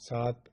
7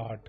8,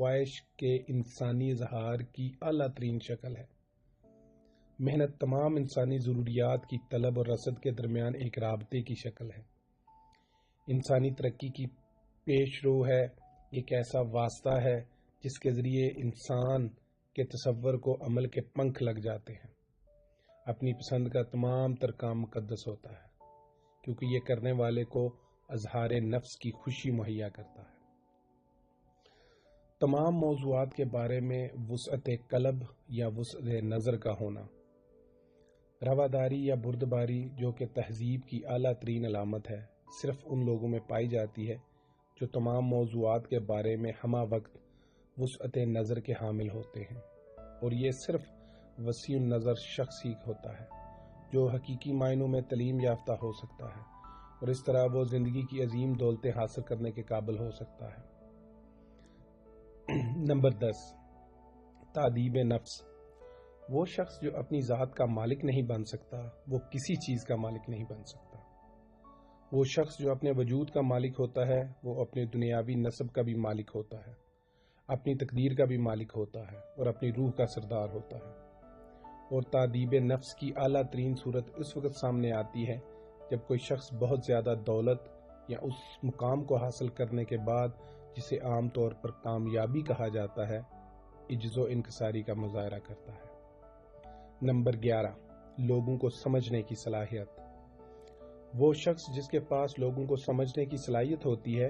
خواہش کے انسانی اظہار کی اعلیٰ ترین شکل ہے۔ محنت تمام انسانی ضروریات کی طلب اور رسد کے درمیان ایک رابطے کی شکل ہے۔ انسانی ترقی کی پیش رو ہے، ایک ایسا واسطہ ہے جس کے ذریعے انسان کے تصور کو عمل کے پنکھ لگ جاتے ہیں۔ اپنی پسند کا تمام تر کام مقدس ہوتا ہے کیونکہ یہ کرنے والے کو اظہار نفس کی خوشی مہیا کرتا ہے۔ تمام موضوعات کے بارے میں وسعت قلب یا وسعت نظر کا ہونا، رواداری یا بردباری جو کہ تہذیب کی اعلیٰ ترین علامت ہے، صرف ان لوگوں میں پائی جاتی ہے جو تمام موضوعات کے بارے میں ہمہ وقت وسعت نظر کے حامل ہوتے ہیں، اور یہ صرف وسیع النظر شخص ہی ہوتا ہے جو حقیقی معنوں میں تعلیم یافتہ ہو سکتا ہے، اور اس طرح وہ زندگی کی عظیم دولتیں حاصل کرنے کے قابل ہو سکتا ہے۔ نمبر 10، تادیب نفس۔ وہ شخص جو اپنی ذات کا مالک نہیں بن سکتا وہ کسی چیز کا مالک نہیں بن سکتا۔ وہ شخص جو اپنے وجود کا مالک ہوتا ہے وہ اپنے دنیاوی نسب کا بھی مالک ہوتا ہے، اپنی تقدیر کا بھی مالک ہوتا ہے اور اپنی روح کا سردار ہوتا ہے۔ اور تادیب نفس کی اعلیٰ ترین صورت اس وقت سامنے آتی ہے جب کوئی شخص بہت زیادہ دولت یا اس مقام کو حاصل کرنے کے بعد جسے عام طور پر کامیابی کہا جاتا ہے، عجز و انکساری کا مظاہرہ کرتا ہے۔ نمبر 11، لوگوں کو سمجھنے کی صلاحیت۔ وہ شخص جس کے پاس لوگوں کو سمجھنے کی صلاحیت ہوتی ہے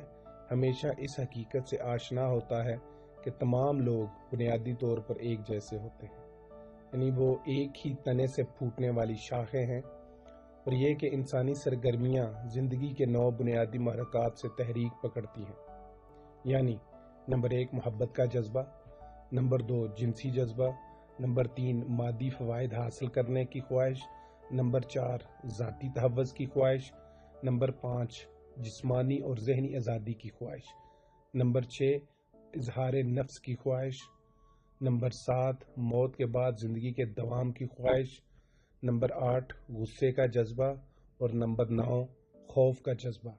ہمیشہ اس حقیقت سے آشنا ہوتا ہے کہ تمام لوگ بنیادی طور پر ایک جیسے ہوتے ہیں، یعنی وہ ایک ہی تنے سے پھوٹنے والی شاخیں ہیں، اور یہ کہ انسانی سرگرمیاں زندگی کے 9 بنیادی محرکات سے تحریک پکڑتی ہیں، یعنی نمبر 1 محبت کا جذبہ، نمبر 2 جنسی جذبہ، نمبر 3 مادی فوائد حاصل کرنے کی خواہش، نمبر 4 ذاتی تحفظ کی خواہش، نمبر 5 جسمانی اور ذہنی آزادی کی خواہش، نمبر 6 اظہار نفس کی خواہش، نمبر 7 موت کے بعد زندگی کے دوام کی خواہش، نمبر 8 غصے کا جذبہ، اور نمبر 9 خوف کا جذبہ۔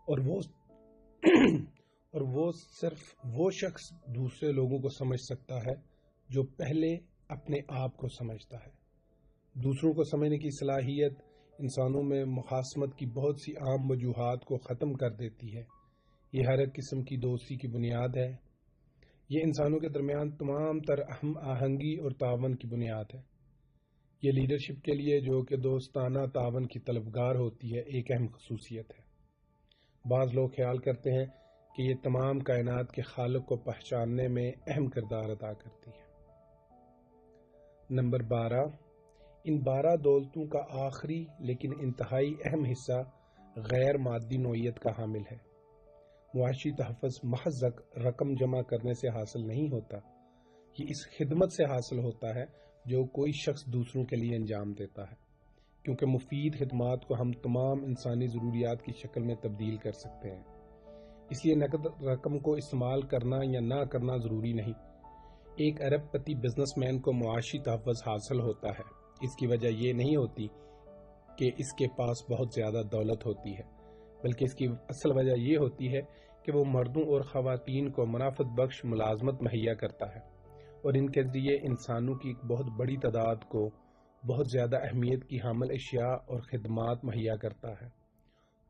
اور وہ صرف وہ شخص دوسرے لوگوں کو سمجھ سکتا ہے جو پہلے اپنے آپ کو سمجھتا ہے۔ دوسروں کو سمجھنے کی صلاحیت انسانوں میں مخاصمت کی بہت سی عام وجوہات کو ختم کر دیتی ہے۔ یہ ہر ایک قسم کی دوستی کی بنیاد ہے۔ یہ انسانوں کے درمیان تمام تر ہم آہنگی اور تعاون کی بنیاد ہے۔ یہ لیڈرشپ کے لیے جو کہ دوستانہ تعاون کی طلبگار ہوتی ہے ایک اہم خصوصیت ہے۔ بعض لوگ خیال کرتے ہیں کہ یہ تمام کائنات کے خالق کو پہچاننے میں اہم کردار ادا کرتی ہے۔ نمبر 12، ان 12 دولتوں کا آخری لیکن انتہائی اہم حصہ غیر مادی نوعیت کا حامل ہے۔ معاشی تحفظ محض رقم جمع کرنے سے حاصل نہیں ہوتا، یہ اس خدمت سے حاصل ہوتا ہے جو کوئی شخص دوسروں کے لیے انجام دیتا ہے، کیونکہ مفید خدمات کو ہم تمام انسانی ضروریات کی شکل میں تبدیل کر سکتے ہیں۔ اس لیے نقد رقم کو استعمال کرنا یا نہ کرنا ضروری نہیں۔ ایک ارب پتی بزنس مین کو معاشی تحفظ حاصل ہوتا ہے، اس کی وجہ یہ نہیں ہوتی کہ اس کے پاس بہت زیادہ دولت ہوتی ہے، بلکہ اس کی اصل وجہ یہ ہوتی ہے کہ وہ مردوں اور خواتین کو منافعت بخش ملازمت مہیا کرتا ہے، اور ان کے ذریعے انسانوں کی ایک بہت بڑی تعداد کو بہت زیادہ اہمیت کی حامل اشیاء اور خدمات مہیا کرتا ہے۔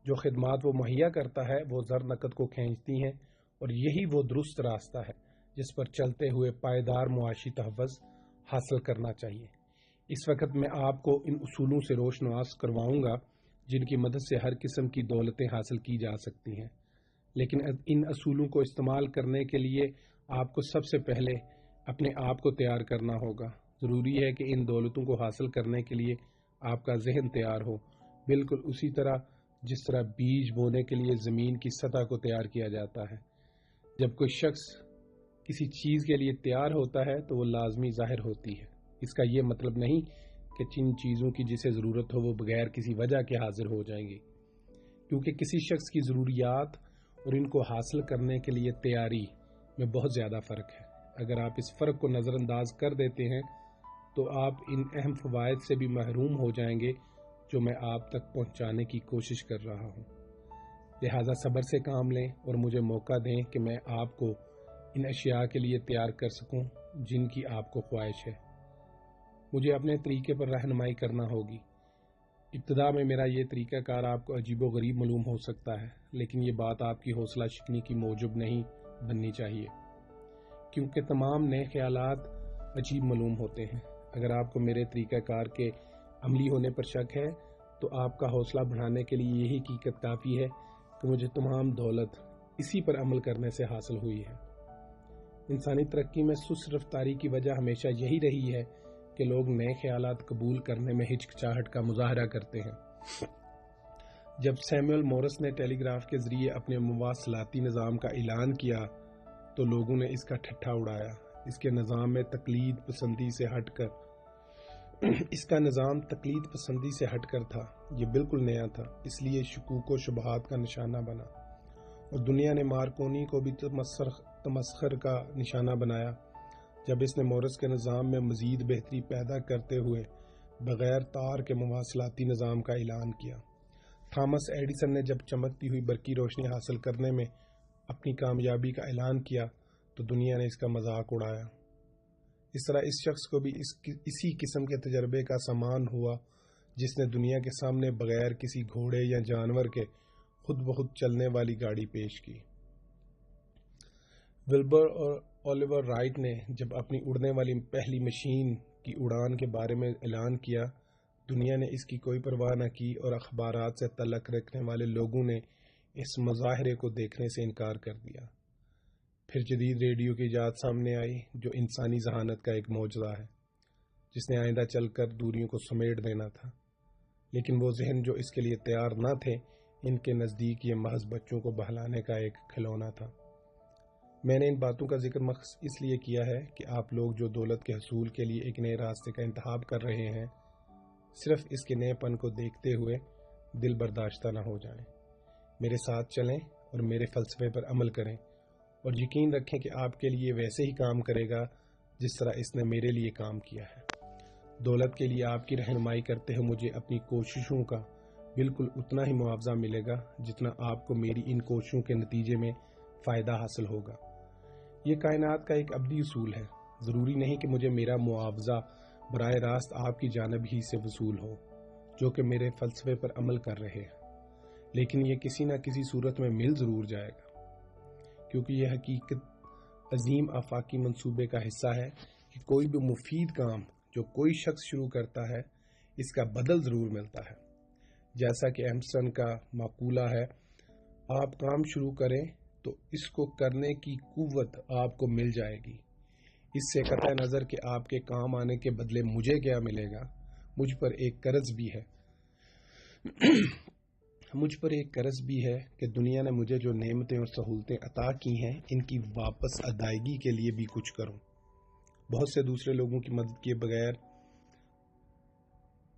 جو خدمات وہ مہیا کرتا ہے وہ زر نقد کو کھینچتی ہیں، اور یہی وہ درست راستہ ہے جس پر چلتے ہوئے پائیدار معاشی تحفظ حاصل کرنا چاہیے۔ اس وقت میں آپ کو ان اصولوں سے روشناس کرواؤں گا جن کی مدد سے ہر قسم کی دولتیں حاصل کی جا سکتی ہیں، لیکن ان اصولوں کو استعمال کرنے کے لیے آپ کو سب سے پہلے اپنے آپ کو تیار کرنا ہوگا۔ ضروری ہے کہ ان دولتوں کو حاصل کرنے کے لیے آپ کا ذہن تیار ہو، بالکل اسی طرح جس طرح بیج بونے کے لیے زمین کی سطح کو تیار کیا جاتا ہے۔ جب کوئی شخص کسی چیز کے لیے تیار ہوتا ہے تو وہ لازمی ظاہر ہوتی ہے۔ اس کا یہ مطلب نہیں کہ جن چیزوں کی جسے ضرورت ہو وہ بغیر کسی وجہ کے حاضر ہو جائیں گی، کیونکہ کسی شخص کی ضروریات اور ان کو حاصل کرنے کے لیے تیاری میں بہت زیادہ فرق ہے۔ اگر آپ اس فرق کو نظر انداز کر دیتے ہیں تو آپ ان اہم فوائد سے بھی محروم ہو جائیں گے جو میں آپ تک پہنچانے کی کوشش کر رہا ہوں۔ لہٰذا صبر سے کام لیں اور مجھے موقع دیں کہ میں آپ کو ان اشیاء کے لیے تیار کر سکوں جن کی آپ کو خواہش ہے۔ مجھے اپنے طریقے پر رہنمائی کرنا ہوگی۔ ابتدا میں میرا یہ طریقہ کار آپ کو عجیب و غریب معلوم ہو سکتا ہے، لیکن یہ بات آپ کی حوصلہ شکنی کی موجب نہیں بننی چاہیے، کیونکہ تمام نئے خیالات عجیب معلوم ہوتے ہیں۔ اگر آپ کو میرے طریقہ کار کے عملی ہونے پر شک ہے تو آپ کا حوصلہ بڑھانے کے لیے یہی حقیقت کافی ہے کہ مجھے تمام دولت اسی پر عمل کرنے سے حاصل ہوئی ہے۔ انسانی ترقی میں سست رفتاری کی وجہ ہمیشہ یہی رہی ہے کہ لوگ نئے خیالات قبول کرنے میں ہچکچاہٹ کا مظاہرہ کرتے ہیں۔ جب سیموئل مورس نے ٹیلی گراف کے ذریعے اپنے مواصلاتی نظام کا اعلان کیا تو لوگوں نے اس کا ٹھٹھا اڑایا۔ اس کے نظام تقلید پسندی سے ہٹ کر تھا۔ یہ بالکل نیا تھا، اس لیے شکوک و شبہات کا نشانہ بنا، اور دنیا نے مارکونی کو بھی تمسخر کا نشانہ بنایا جب اس نے مورس کے نظام میں مزید بہتری پیدا کرتے ہوئے بغیر تار کے مواصلاتی نظام کا اعلان کیا۔ تھامس ایڈیسن نے جب چمکتی ہوئی برقی روشنی حاصل کرنے میں اپنی کامیابی کا اعلان کیا تو دنیا نے اس کا مذاق اڑایا۔ اس طرح اس شخص کو بھی اسی قسم کے تجربے کا سامان ہوا جس نے دنیا کے سامنے بغیر کسی گھوڑے یا جانور کے خود بخود چلنے والی گاڑی پیش کی۔ ولبر اور اولیور رائٹ نے جب اپنی اڑنے والی پہلی مشین کی اڑان کے بارے میں اعلان کیا، دنیا نے اس کی کوئی پرواہ نہ کی اور اخبارات سے تعلق رکھنے والے لوگوں نے اس مظاہرے کو دیکھنے سے انکار کر دیا۔ پھر جدید ریڈیو کی ایجاد سامنے آئی، جو انسانی ذہانت کا ایک معجزہ ہے، جس نے آئندہ چل کر دوریوں کو سمیٹ دینا تھا، لیکن وہ ذہن جو اس کے لیے تیار نہ تھے، ان کے نزدیک یہ محض بچوں کو بہلانے کا ایک کھلونا تھا۔ میں نے ان باتوں کا ذکر مخصوص اس لیے کیا ہے کہ آپ لوگ جو دولت کے حصول کے لیے ایک نئے راستے کا انتخاب کر رہے ہیں، صرف اس کے نئے پن کو دیکھتے ہوئے دل برداشتہ نہ ہو جائیں۔ میرے ساتھ چلیں اور میرے فلسفے پر عمل کریں، اور یقین رکھیں کہ آپ کے لیے ویسے ہی کام کرے گا جس طرح اس نے میرے لیے کام کیا ہے۔ دولت کے لیے آپ کی رہنمائی کرتے ہوئے مجھے اپنی کوششوں کا بالکل اتنا ہی معاوضہ ملے گا جتنا آپ کو میری ان کوششوں کے نتیجے میں فائدہ حاصل ہوگا۔ یہ کائنات کا ایک ابدی اصول ہے۔ ضروری نہیں کہ مجھے میرا معاوضہ براہ راست آپ کی جانب ہی سے وصول ہو جو کہ میرے فلسفے پر عمل کر رہے ہیں، لیکن یہ کسی نہ کسی صورت میں مل ضرور جائے گا، کیونکہ یہ حقیقت عظیم آفاقی منصوبے کا حصہ ہے کہ کوئی بھی مفید کام جو کوئی شخص شروع کرتا ہے اس کا بدل ضرور ملتا ہے۔ جیسا کہ ایمسن کا مقولہ ہے، آپ کام شروع کریں تو اس کو کرنے کی قوت آپ کو مل جائے گی۔ اس سے قطع نظر کہ آپ کے کام آنے کے بدلے مجھے کیا ملے گا، مجھ پر ایک قرض بھی ہے کہ دنیا نے مجھے جو نعمتیں اور سہولتیں عطا کی ہیں ان کی واپس ادائیگی کے لیے بھی کچھ کروں۔ بہت سے دوسرے لوگوں کی مدد کیے بغیر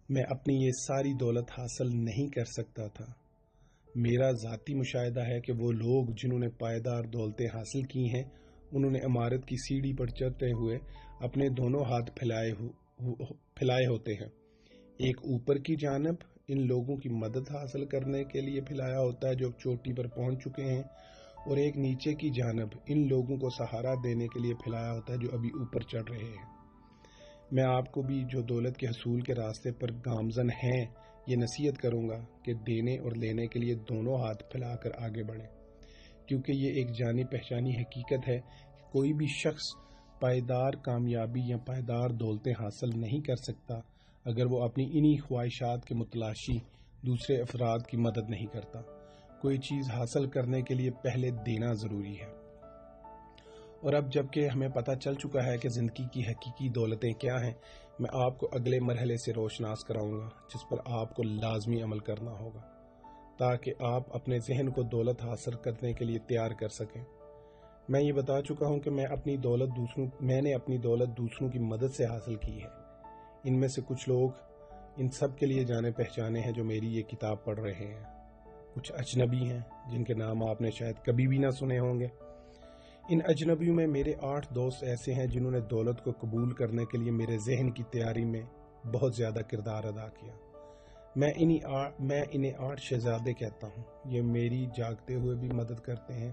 میں اپنی یہ ساری دولت حاصل نہیں کر سکتا تھا۔ میرا ذاتی مشاہدہ ہے کہ وہ لوگ جنہوں نے پائیدار دولتیں حاصل کی ہیں، انہوں نے عمارت کی سیڑھی پر چڑھتے ہوئے اپنے دونوں ہاتھ پھیلائے ہوتے ہیں۔ ایک اوپر کی جانب ان لوگوں کی مدد حاصل کرنے کے لیے پھیلایا ہوتا ہے جو چوٹی پر پہنچ چکے ہیں، اور ایک نیچے کی جانب ان لوگوں کو سہارا دینے کے لیے پھیلایا ہوتا ہے جو ابھی اوپر چڑھ رہے ہیں۔ میں آپ کو بھی جو دولت کے حصول کے راستے پر گامزن ہیں یہ نصیحت کروں گا کہ دینے اور لینے کے لیے دونوں ہاتھ پھیلا کر آگے بڑھیں، کیونکہ یہ ایک جانی پہچانی حقیقت ہے کہ کوئی بھی شخص پائیدار کامیابی یا پائیدار دولتیں حاصل نہیں کر سکتا اگر وہ اپنی انہی خواہشات کے متلاشی دوسرے افراد کی مدد نہیں کرتا۔ کوئی چیز حاصل کرنے کے لیے پہلے دینا ضروری ہے۔ اور اب جب کہ ہمیں پتہ چل چکا ہے کہ زندگی کی حقیقی دولتیں کیا ہیں، میں آپ کو اگلے مرحلے سے روشناس کراؤں گا جس پر آپ کو لازمی عمل کرنا ہوگا تاکہ آپ اپنے ذہن کو دولت حاصل کرنے کے لیے تیار کر سکیں۔ میں یہ بتا چکا ہوں کہ میں نے اپنی دولت دوسروں کی مدد سے حاصل کی ہے۔ ان میں سے کچھ لوگ ان سب کے لیے جانے پہچانے ہیں جو میری یہ کتاب پڑھ رہے ہیں۔ کچھ اجنبی ہیں جن کے نام آپ نے شاید کبھی بھی نہ سنے ہوں گے۔ ان اجنبیوں میں میرے 8 دوست ایسے ہیں جنہوں نے دولت کو قبول کرنے کے لیے میرے ذہن کی تیاری میں بہت زیادہ کردار ادا کیا۔ میں انہیں 8 شہزادے کہتا ہوں۔ یہ میری جاگتے ہوئے بھی مدد کرتے ہیں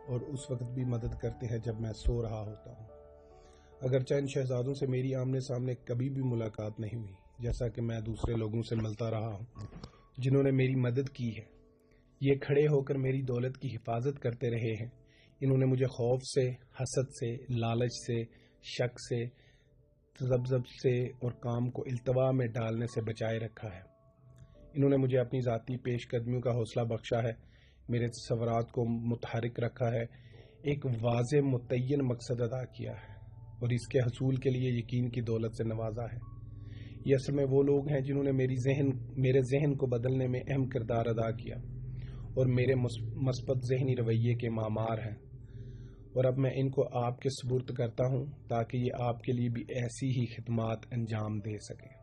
اور اس وقت بھی مدد کرتے ہیں جب میں سو رہا ہوتا ہوں۔ اگرچہ ان شہزادوں سے میری آمنے سامنے کبھی بھی ملاقات نہیں ہوئی، جیسا کہ میں دوسرے لوگوں سے ملتا رہا ہوں جنہوں نے میری مدد کی ہے، یہ کھڑے ہو کر میری دولت کی حفاظت کرتے رہے ہیں۔ انہوں نے مجھے خوف سے، حسد سے، لالچ سے، شک سے، تذبذب سے اور کام کو التوا میں ڈالنے سے بچائے رکھا ہے۔ انہوں نے مجھے اپنی ذاتی پیش قدمیوں کا حوصلہ بخشا ہے، میرے تصورات کو متحرک رکھا ہے، ایک واضح متعین مقصد ادا کیا ہے اور اس کے حصول کے لیے یقین کی دولت سے نوازا ہے۔ یہ اصل میں وہ لوگ ہیں جنہوں نے میرے ذہن کو بدلنے میں اہم کردار ادا کیا اور میرے مثبت ذہنی رویے کے معمار ہیں، اور اب میں ان کو آپ کے سپرد کرتا ہوں تاکہ یہ آپ کے لیے بھی ایسی ہی خدمات انجام دے سکیں۔